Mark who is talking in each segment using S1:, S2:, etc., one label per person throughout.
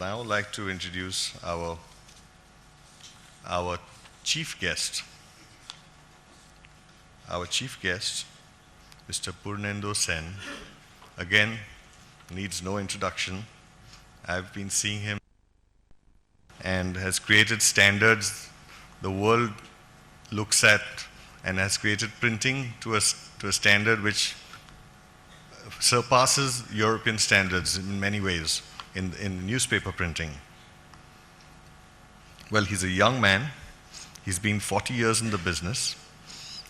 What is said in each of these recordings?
S1: now like to introduce our chief guest. Our chief guest, Mr. Purnendu Sen, again needs no introduction. I've been seeing him and has created standards the world looks at and has created printing to a standard which surpasses European standards in many ways in newspaper printing. Well, he's a young man. He's been 40 years in the business,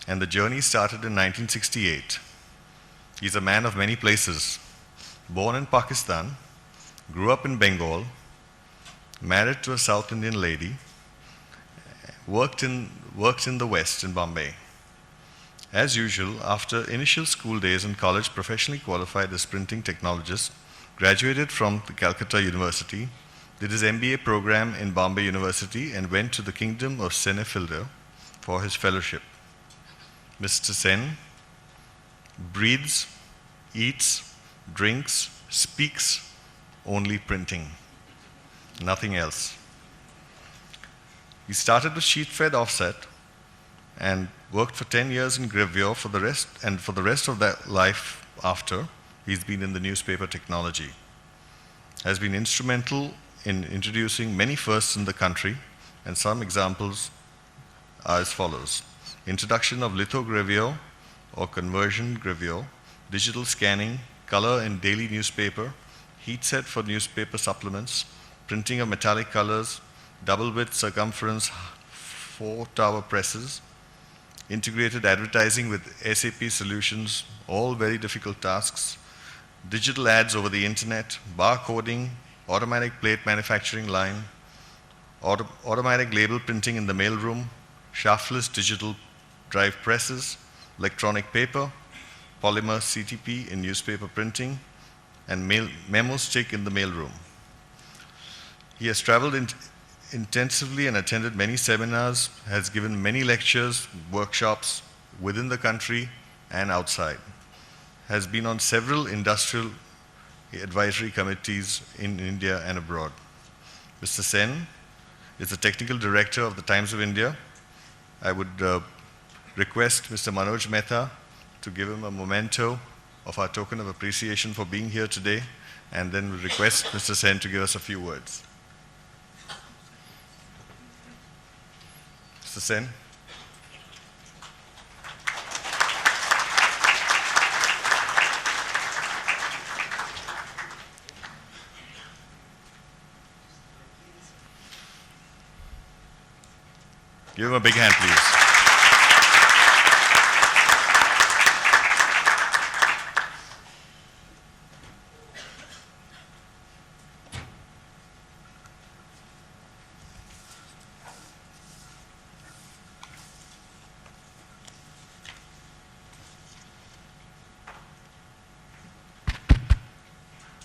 S1: and the journey started in 1968. He's a man of many places. Born in Pakistan, grew up in Bengal, married to a South Indian lady, worked in the West in Bombay. As usual, after initial school days in college, professionally qualified as printing technologist, graduated from the Calcutta University, did his MBA program in Bombay University, and went to the Kingdom of Senefilde for his fellowship. Mr. Sen breathes, eats, drinks, speaks only printing, nothing else. He started with sheet-fed offset and worked for 10 years in gravure for the rest of that life after, he's been in the newspaper technology. Has been instrumental in introducing many firsts in the country, and some examples are as follows. Introduction of lithogravure or conversion gravure, digital scanning, color in daily newspaper, heat set for newspaper supplements, printing of metallic colors, double width circumference 4-tower presses, integrated advertising with SAP solutions, all very difficult tasks, digital ads over the internet, barcoding, automatic plate manufacturing line, automatic label printing in the mailroom, shaftless digital drive presses, electronic paper, polymer CTP in newspaper printing, and memo stick in the mailroom. He has traveled intensively and attended many seminars, has given many lectures, workshops within the country and outside, has been on several industrial advisory committees in India and abroad. Mr. Sen is the technical director of the Times of India. I would request Mr. Manoj Mehta to give him a memento of our token of appreciation for being here today, and then we'll request Mr. Sen to give us a few words. Mr. Sen. Give him a big hand, please.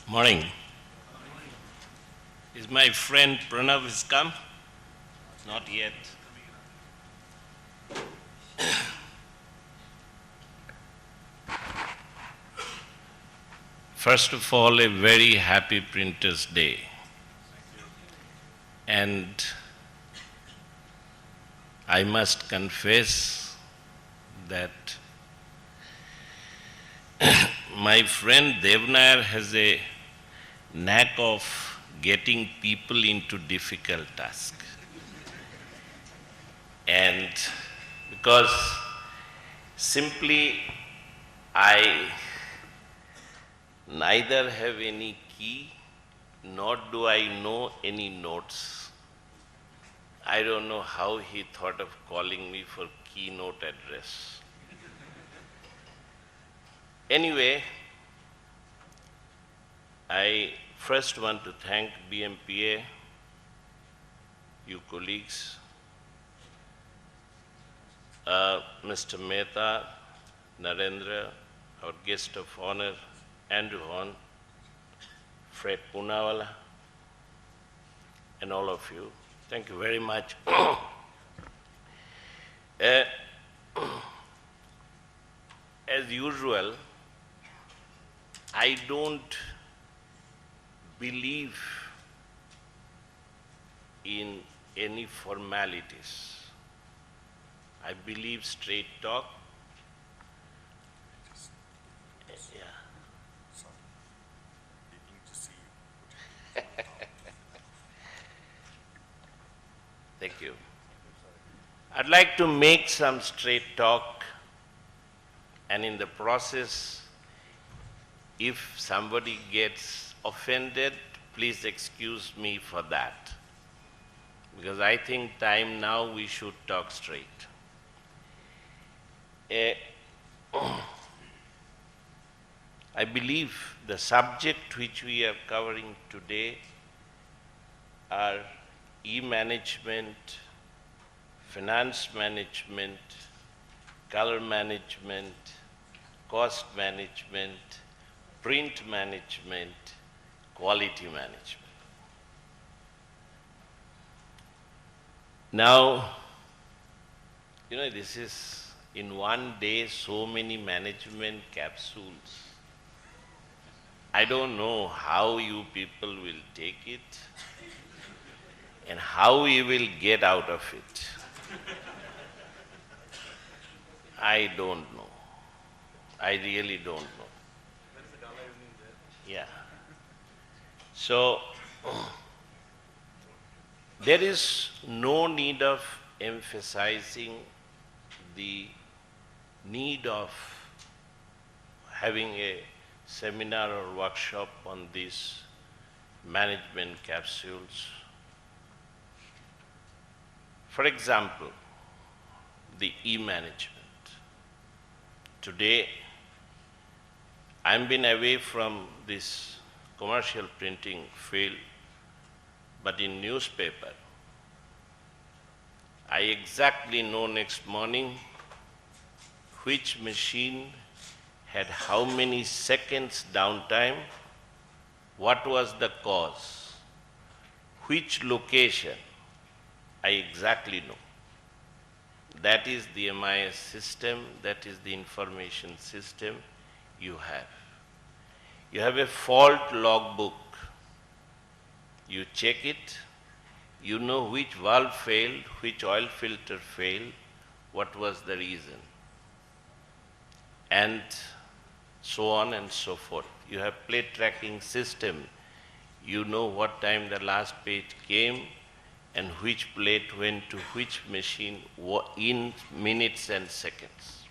S2: Morning. Is my friend Pranav has come? Not yet. First of all, a very happy Printers' Day. And I must confess that my friend Devnair has a knack of getting people into difficult tasks. And because simply I neither have any key, nor do I know any notes. I don't know how he thought of calling me for keynote address. Anyway, I first want to thank BMPA, you colleagues, Mr. Mehta, Narendra, our guest of honor, Andrew Horn, Fred Poonawalla, and all of you. Thank you very much. As usual, I don't believe in any formalities. I believe straight talk. Yeah. Thank you. I'd like to make some straight talk, and in the process, if somebody gets offended, please excuse me for that. Because I think time now we should talk straight. I believe the subject which we are covering today are e-management, finance management, color management, cost management, print management, quality management. Now, this is in one day so many management capsules. I don't know how you people will take it and how we will get out of it. I don't know. I really don't know. Yeah. So, there is no need of emphasizing the need of having a seminar or workshop on these management capsules. For example, the e-management. Today, I've been away from this commercial printing field, but in newspaper, I exactly know next morning which machine had how many seconds downtime, what was the cause, which location, I exactly know. That is the MIS system, that is the information system you have. You have a fault logbook. You check it, you know which valve failed, which oil filter failed, what was the reason, and so on and so forth. You have plate tracking system. You know what time the last page came and which plate went to which machine in minutes and seconds.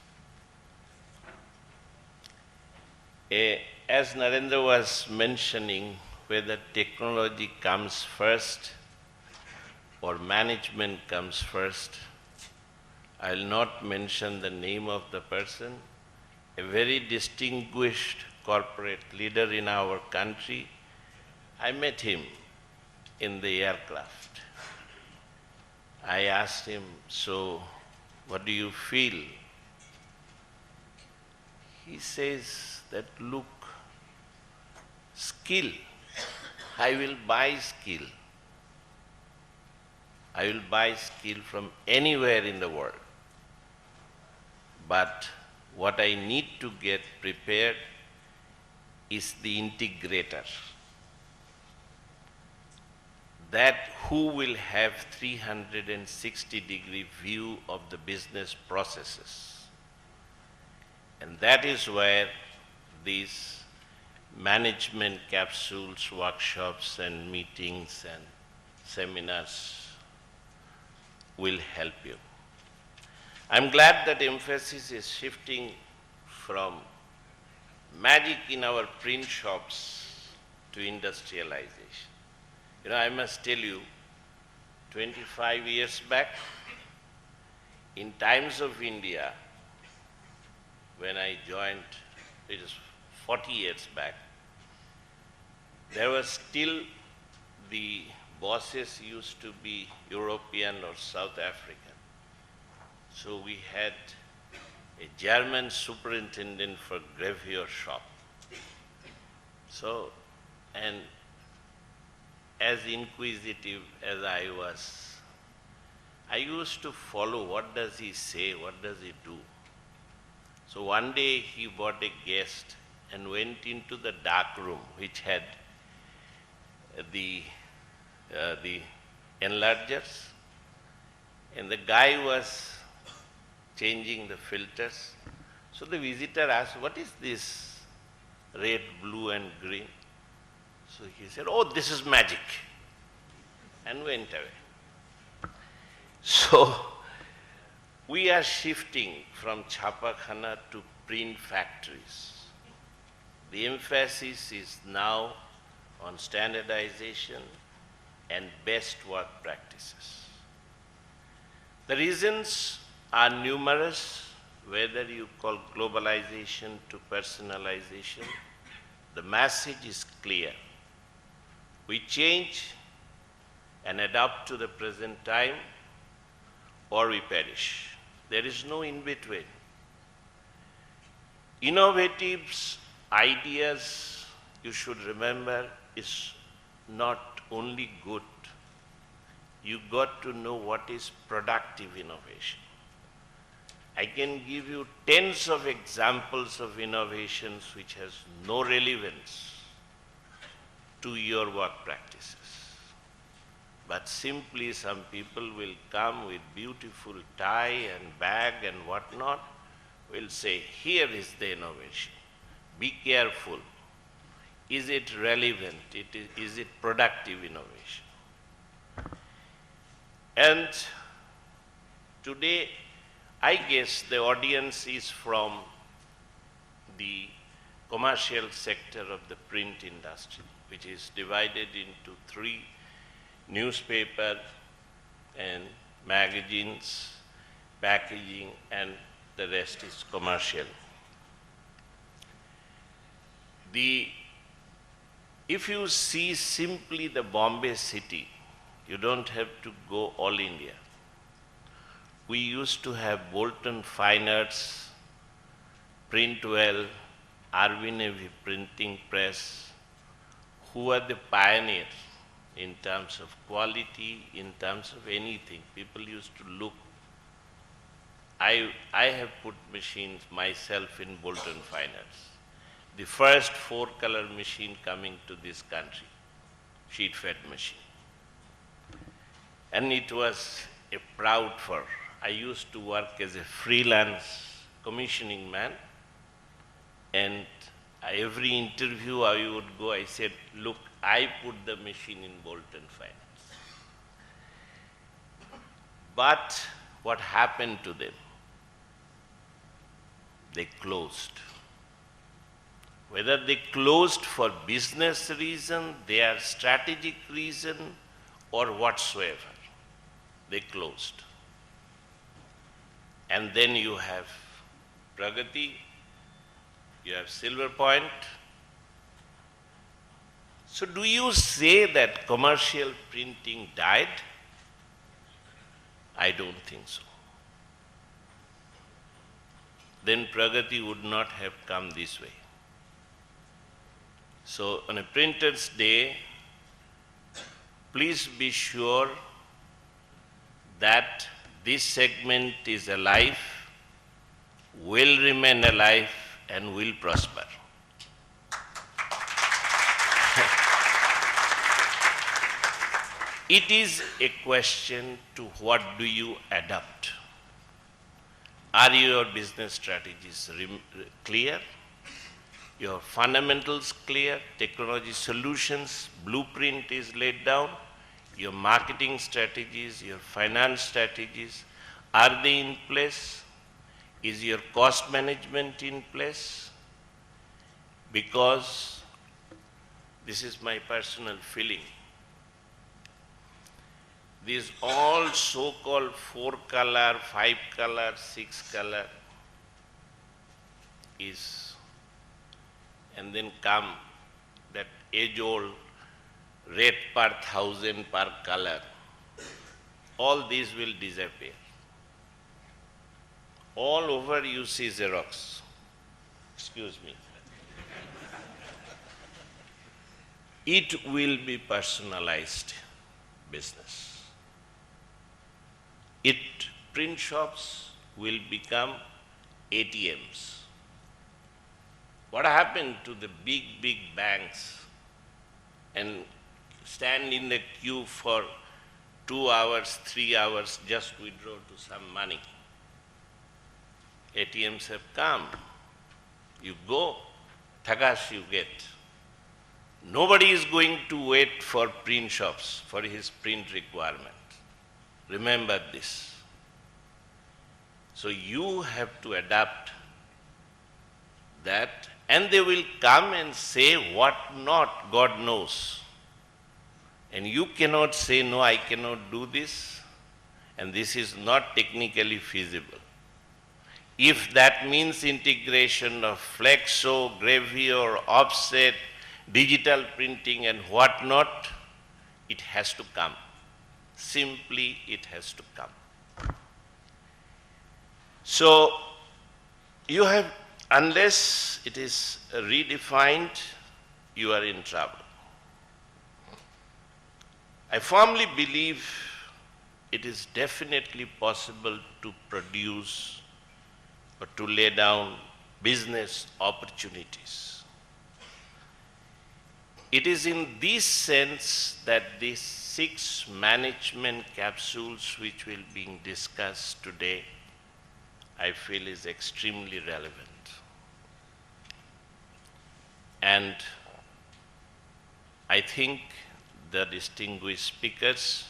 S2: As Narendra was mentioning, whether technology comes first or management comes first, I'll not mention the name of the person, a very distinguished corporate leader in our country. I met him in the aircraft. I asked him, so what do you feel? He says that, look, skill. I will buy skill. I will buy skill from anywhere in the world. But what I need to get prepared is the integrator. That who will have 360-degree view of the business processes. And that is where these management capsules, workshops and meetings and seminars will help you. I'm glad that emphasis is shifting from magic in our print shops to industrialization. I must tell you, 25 years back, in Times of India, when I joined, it is 40 years back, there was still the bosses used to be European or South African. So we had a German superintendent for gravure shop. So, and as inquisitive as I was, I used to follow what does he say, what does he do. So one day he brought a guest and went into the dark room which had the enlargers, and the guy was changing the filters. So the visitor asked, "What is this red, blue and green?" So he said, "Oh, this is magic," and went away. So we are shifting from Chapakhana to print factories. The emphasis is now on standardization and best work practices. The reasons are numerous, whether you call globalization to personalization. The message is clear. We change and adapt to the present time, or we perish. There is no in between. Innovatives, ideas, you should remember, is not only good. You got to know what is productive innovation. I can give you tens of examples of innovations which has no relevance to your work practices. But simply some people will come with beautiful tie and bag and whatnot, will say, here is the innovation. Be careful. Is it relevant? Is it productive innovation? And today, I guess the audience is from the commercial sector of the print industry, which is divided into three: newspaper and magazines, packaging, and the rest is commercial. If you see simply the Bombay city, you don't have to go all India. We used to have Bolton Fine Arts, Printwell, Arvinevi Printing Press, who are the pioneers in terms of quality, in terms of anything. People used to look. I have put machines myself in Bolton Fine Arts. The first 4-color machine coming to this country, sheet-fed machine. And it was a proud for. I used to work as a freelance commissioning man, and every interview I would go, I said, look, I put the machine in Bolton Fine Arts. But what happened to them? They closed. Whether they closed for business reason, their strategic reason, or whatsoever, they closed. And then you have Pragati, you have Silver Point. So do you say that commercial printing died? I don't think so. Then Pragati would not have come this way. So on a Printers' Day, please be sure that this segment is alive, will remain alive, and will prosper. It is a question to what do you adapt? Are your business strategies clear? Your fundamentals clear? Technology solutions, blueprint is laid down? Your marketing strategies, your finance strategies, are they in place? Is your cost management in place? Because this is my personal feeling. These all so-called 4-color, 5-color, 6-color is, and then come that age-old rate per 1,000 per color. All these will disappear. All over you see Xerox. Excuse me. It will be personalized business. Print shops will become ATMs. What happened to the big banks and stand in the queue for 2 hours, 3 hours, just withdraw to some money. ATMs have come. You go, thagas you get. Nobody is going to wait for print shops for his print requirement. Remember this. So you have to adapt that, and they will come and say what not, God knows. And you cannot say, no, I cannot do this, and this is not technically feasible. If that means integration of flexo, gravure, offset, digital printing and whatnot, it has to come. Simply, it has to come. So, you have, unless it is redefined, you are in trouble. I firmly believe it is definitely possible to produce or to lay down business opportunities. It is in this sense that these 6 management capsules which will be discussed today, I feel is extremely relevant. And I think the distinguished speakers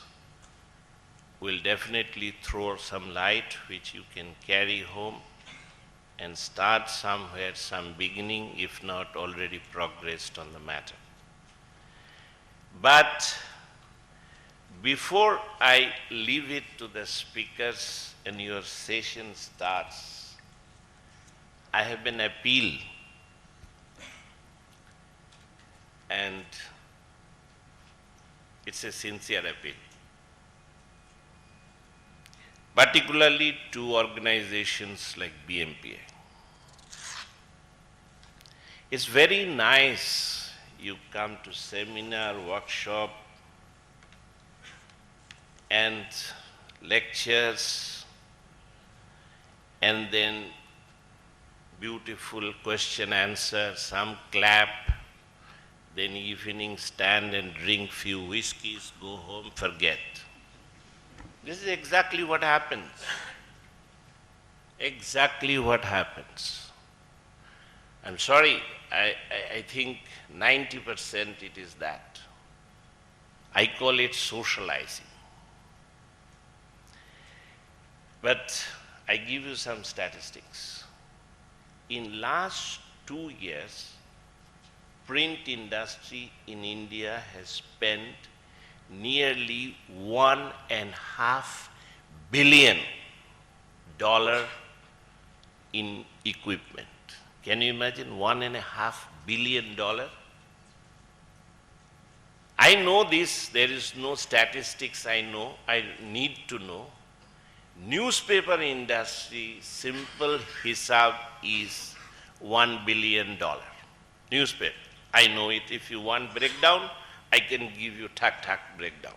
S2: will definitely throw some light which you can carry home and start somewhere, some beginning, if not already progressed on the matter. But before I leave it to the speakers and your session starts, I have an appeal, and it's a sincere appeal, particularly to organizations like BMPA. It's very nice you come to seminar, workshop, and lectures, and then beautiful question answer, some clap, then evening stand and drink few whiskeys, go home, forget. This is exactly what happens. Exactly what happens. I'm sorry, I think 90% it is that. I call it socializing. But I give you some statistics. In last 2 years, print industry in India has spent nearly $1.5 billion in equipment. Can you imagine $1.5 billion? I know this, there is no statistics I know, I need to know. Newspaper industry, simple hisab is $1 billion. Newspaper, I know it. If you want breakdown, I can give you breakdown.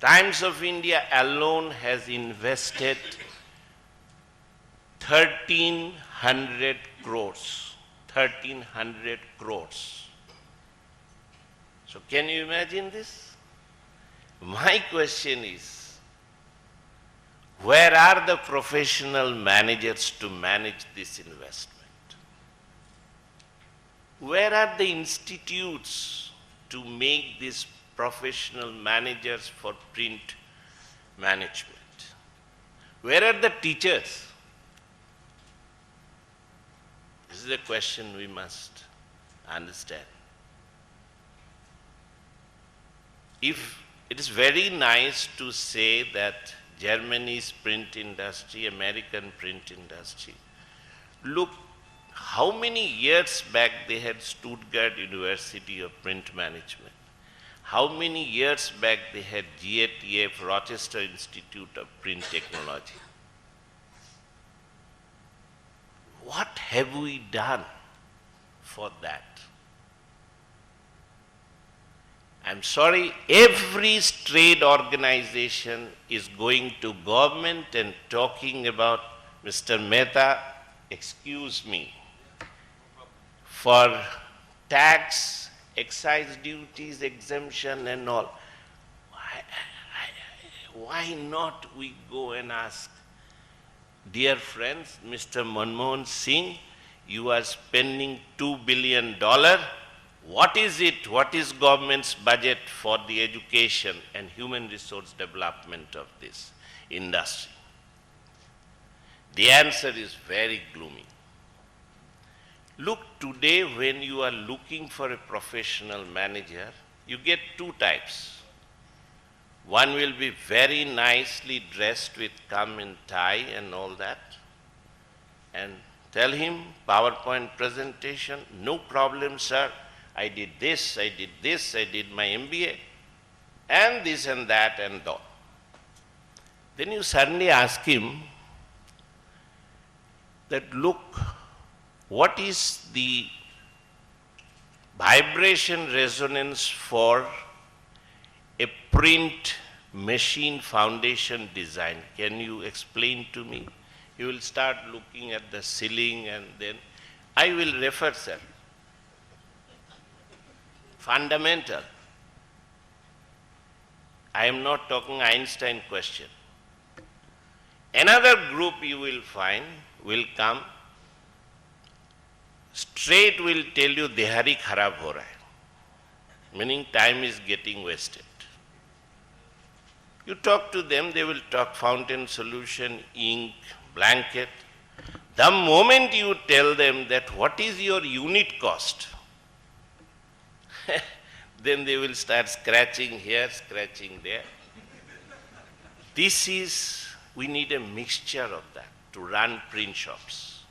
S2: Times of India alone has invested 1,300 crores. 1,300 crores. So can you imagine this? My question is, where are the professional managers to manage this investment? Where are the institutes to make these professional managers for print management? Where are the teachers? This is a question we must understand. If it is very nice to say that Germany's print industry, American print industry, look how many years back they had Stuttgart University of Print Management. How many years back they had GATF, Rochester Institute of Print Technology. What have we done for that? I'm sorry, every trade organization is going to government and talking about, Mr. Mehta, excuse me, for tax, excise duties, exemption and all. Why not we go and ask, dear friends, Mr. Manmohan Singh, you are spending $2 billion. What is it? What is government's budget for the education and human resource development of this industry? The answer is very gloomy. Look, today when you are looking for a professional manager, you get two types. One will be very nicely dressed with come and tie and all that, and tell him PowerPoint presentation, no problem, sir. I did this, I did my MBA, and this and that and all. Then you suddenly ask him that, look, what is the vibration resonance for a print machine foundation design? Can you explain to me? You will start looking at the ceiling, and then I will refer, sir. Fundamental. I am not talking Einstein question. Another group you will find will come, straight will tell you dehari kharab ho raha hai, meaning time is getting wasted. You talk to them, they will talk fountain solution, ink, blanket. The moment you tell them that what is your unit cost, then they will start scratching here, scratching there. This is, we need a mixture of that to run print shops,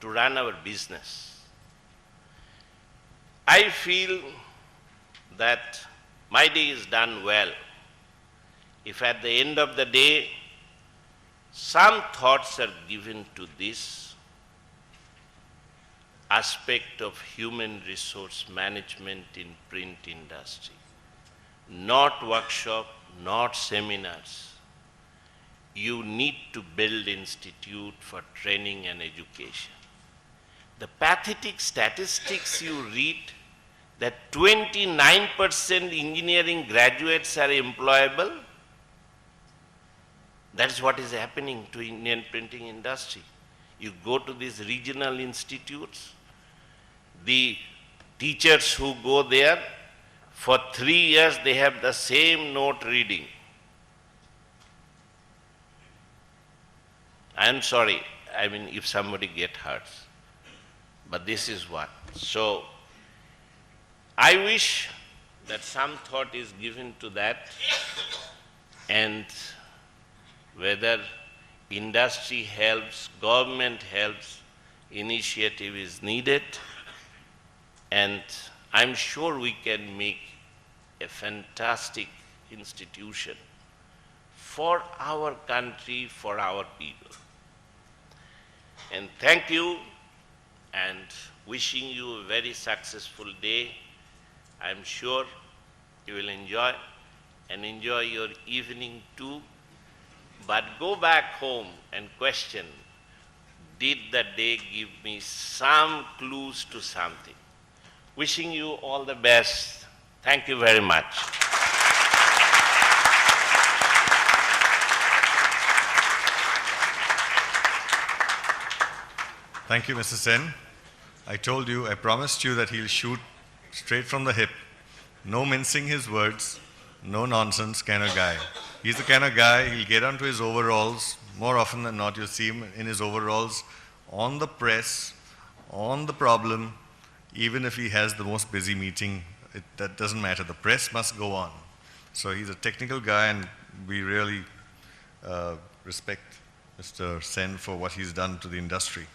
S2: to run our business. I feel that my day is done well if at the end of the day some thoughts are given to this aspect of human resource management in print industry. Not workshop, not seminars. You need to build institute for training and education. The pathetic statistics you read that 29% engineering graduates are employable. That's what is happening to Indian printing industry. You go to these regional institutes, the teachers who go there, for 3 years they have the same note reading. I am sorry, I mean if somebody get hurt, but this is what. So, I wish that some thought is given to that, and whether industry helps, government helps, initiative is needed, and I'm sure we can make a fantastic institution for our country, for our people. And thank you, and wishing you a very successful day. I'm sure you will enjoy, and enjoy your evening too. But go back home and question, did the day give me some clues to something? Wishing you all the best. Thank you very much.
S1: Thank you, Mr. Sen. I told you, I promised you that he'll shoot straight from the hip. No mincing his words, no nonsense kind of guy. He's the kind of guy, he'll get onto his overalls. More often than not, you'll see him in his overalls on the press, on the problem, even if he has the most busy meeting, that doesn't matter. The press must go on. So he's a technical guy, and we really respect Mr. Sen for what he's done to the industry.